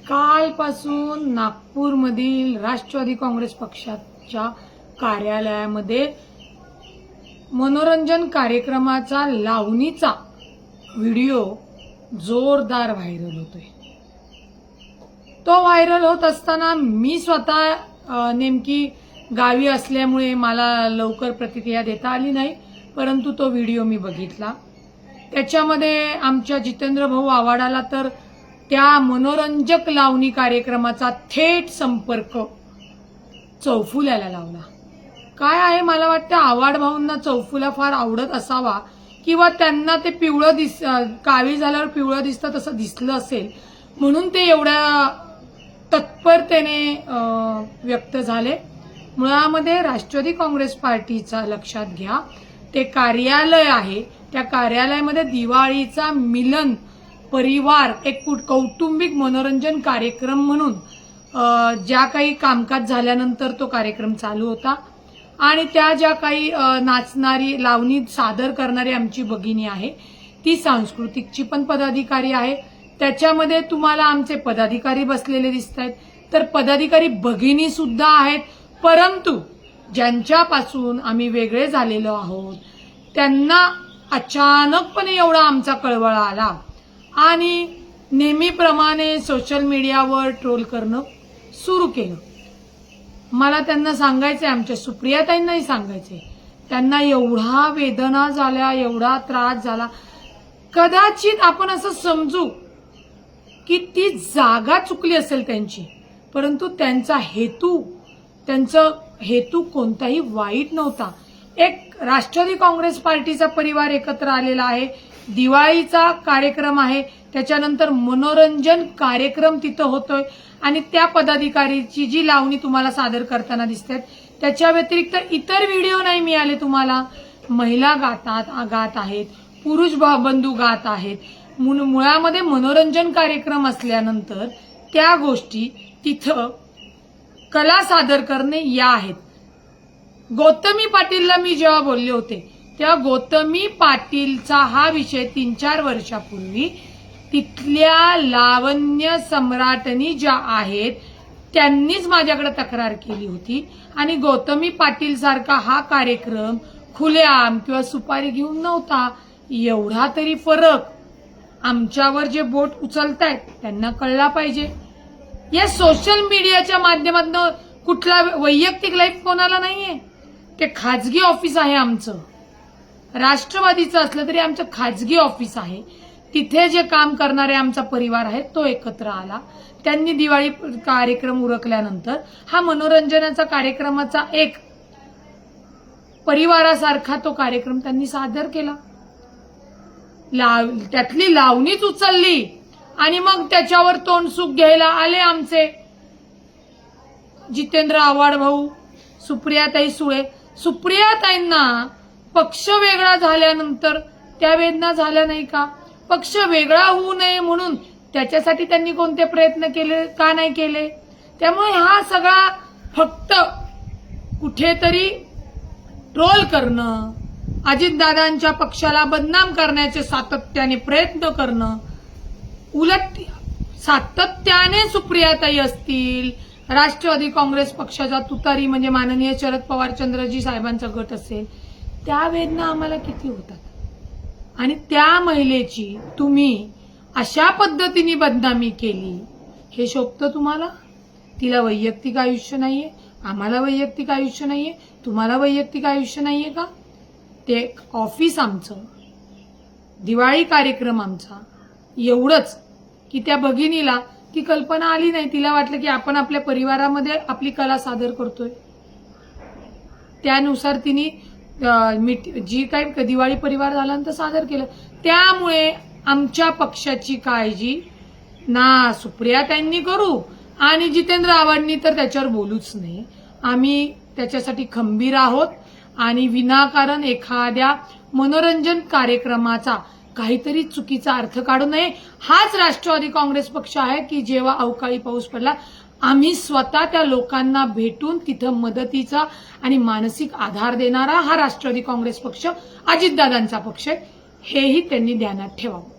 कालपासून नागपूरमधील राष्ट्रवादी काँग्रेस पक्षाच्या कार्यालयामध्ये मनोरंजन कार्यक्रमाचा लावणीचा व्हिडिओ जोरदार व्हायरल होतोय। तो व्हायरल होत असताना मी स्वतः नेमकी गावी असल्यामुळे मला लवकर प्रतिक्रिया देता आली नाही, परंतु तो व्हिडिओ मी बघितला। त्याच्यामध्ये आमच्या जितेंद्र भाऊ आव्हाडाला तर त्या मनोरंजक लावणी कार्यक्रमाचा थेट संपर्क चौफुल्याला लावला। काय आहे, मला वाटतं आव्हाड भाऊंना चौफुला फार आवडत असावा किंवा त्यांना ते पिवळं काळी झाल्यावर पिवळं दिसतं तसं दिसलं असेल, म्हणून ते एवढ्या तत्परतेने व्यक्त झाले। मुळामध्ये राष्ट्रवादी काँग्रेस पार्टीचा लक्षात घ्या, ते कार्यालय आहे, त्या कार्यालयामध्ये दिवाळीचा मिलन परिवार एक कौटुंबिक मनोरंजन कार्यक्रम म्हणून ज्या काही कामकाज झाल्यानंतर तो कार्यक्रम चालू होता आणि त्या ज्या काही नाचणारी लावणी सादर करणारी आमची भगिनी आहे ती सांस्कृतिकची पण पदाधिकारी आहे। त्याच्यामध्ये तुम्हाला आमचे पदाधिकारी बसलेले दिसतायत, तर पदाधिकारी भगिनी सुद्धा आहेत, परंतु ज्यांच्यापासून आम्ही वेगळे झालेलो आहोत त्यांना अचानकपणे एवढा आमचा कळवळा आला आणि नेहमीप्रमाणे सोशल मीडियावर ट्रोल करणं सुरू केलं। मला त्यांना सांगायचंय, आमच्या सुप्रियाताईंनाही सांगायचंय, त्यांना एवढा वेदना झाल्या, एवढा त्रास झाला। कदाचित आपण असं समजू की ती जागा चुकली असेल त्यांची, परंतु त्यांचा हेतू कोणताही वाईट नव्हता। एक राष्ट्रवादी काँग्रेस पार्टीचा परिवार एकत्र आलेला आहे, दिवाळीचा कार्यक्रम आहे, त्याच्यानंतर मनोरंजन कार्यक्रम तिथं होतोय आणि त्या पदाधिकारीची जी लावणी तुम्हाला सादर करताना दिसतात त्याच्या व्यतिरिक्त इतर व्हिडिओ नाही मिळाले तुम्हाला। महिला गात आहेत, पुरुष बंधू गात आहेत। मुळामध्ये मनोरंजन कार्यक्रम असल्यानंतर त्या गोष्टी तिथं कला सादर करणे या आहेत। गौतमी पाटीलला मी जेव्हा बोलले होते तेव्हा गौतमी पाटीलचा हा विषय 3-4 वर्षापूर्वी तिथल्या लावण्य सम्राटनी ज्या आहेत त्यांनीच माझ्याकडे तक्रार केली होती आणि गौतमी पाटील सारखा हा कार्यक्रम खुलेआम किंवा सुपारी घेऊन नव्हता। एवढा तरी फरक आमच्यावर जे बोट उचलतायत त्यांना कळला पाहिजे। या सोशल मीडियाच्या माध्यमातून कुठला वैयक्तिक लाईफ कोणाला नाहीये, ते खाजगी ऑफिस आहे आमचं। राष्ट्रवादीचं असलं तरी आमचं खाजगी ऑफिस आहे, तिथे जे काम करणारे आमचा परिवार आहे तो एकत्र आला। त्यांनी दिवाळी कार्यक्रम उरकल्यानंतर हा मनोरंजनाचा कार्यक्रमाचा एक परिवारासारखा तो कार्यक्रम त्यांनी सादर केला। त्यातली लावणीच उचलली आणि मग त्याच्यावर तोंडसुख घ्यायला आले आमचे जितेंद्र आव्हाड भाऊ, सुप्रियाताई सुळे। सुप्रियाताईंना पक्ष वेगळा झाल्यानंतर त्या वेदना झाल्या नाही का? पक्ष वेगळा होऊ नये म्हणून त्याच्यासाठी त्यांनी कोणते प्रयत्न केले का नाही केले? त्यामुळे हा सगळा फक्त कुठेतरी ट्रोल करणं, अजितदादांच्या पक्षाला बदनाम करण्याचे सातत्याने प्रयत्न करणं, उलट सातत्याने सुप्रियाताई असतील, राष्ट्रवादी काँग्रेस पक्षाचा तुतारी म्हणजे माननीय शरद पवार चंद्रजी साहेबांचा गट असेल, त्या वेदना आम्हाला किती होतात आणि त्या महिलेची तुम्ही अशा पद्धतीने बदनामी केली, हे शोभतं तुम्हाला? तिला वैयक्तिक आयुष्य नाहीये, आम्हाला वैयक्तिक आयुष्य नाहीये, तुम्हाला वैयक्तिक आयुष्य नाहीये का? ते ऑफिस आमचं, दिवाळी कार्यक्रम आमचा, एवढंच की त्या भगिनीला ती कल्पना आली नाही। तिला वाटलं की आपण आपल्या परिवारामध्ये आपली कला सादर करतोय, त्यानुसार तिने जी काही दिवाळी परिवार झाल्यानंतर सादर केलं। त्यामुळे आमच्या पक्षाची काळजी ना सुप्रियाताईंनी करू आणि जितेंद्र आव्हाडांनी तर त्याच्यावर बोलूच नाही। आम्ही त्याच्यासाठी खंबीर आहोत आणि विनाकारण एखाद्या मनोरंजन कार्यक्रमाचा काहीतरी चुकीचा अर्थ काढू नये। हाच राष्ट्रवादी काँग्रेस पक्ष आहे की जेव्हा अवकाळी पाऊस पडला आम्ही स्वतः त्या लोकांना भेटून तिथं मदतीचा आणि मानसिक आधार देणारा हा राष्ट्रवादी काँग्रेस पक्ष अजितदादांचा पक्ष, हेही त्यांनी ध्यानात ठेवावं।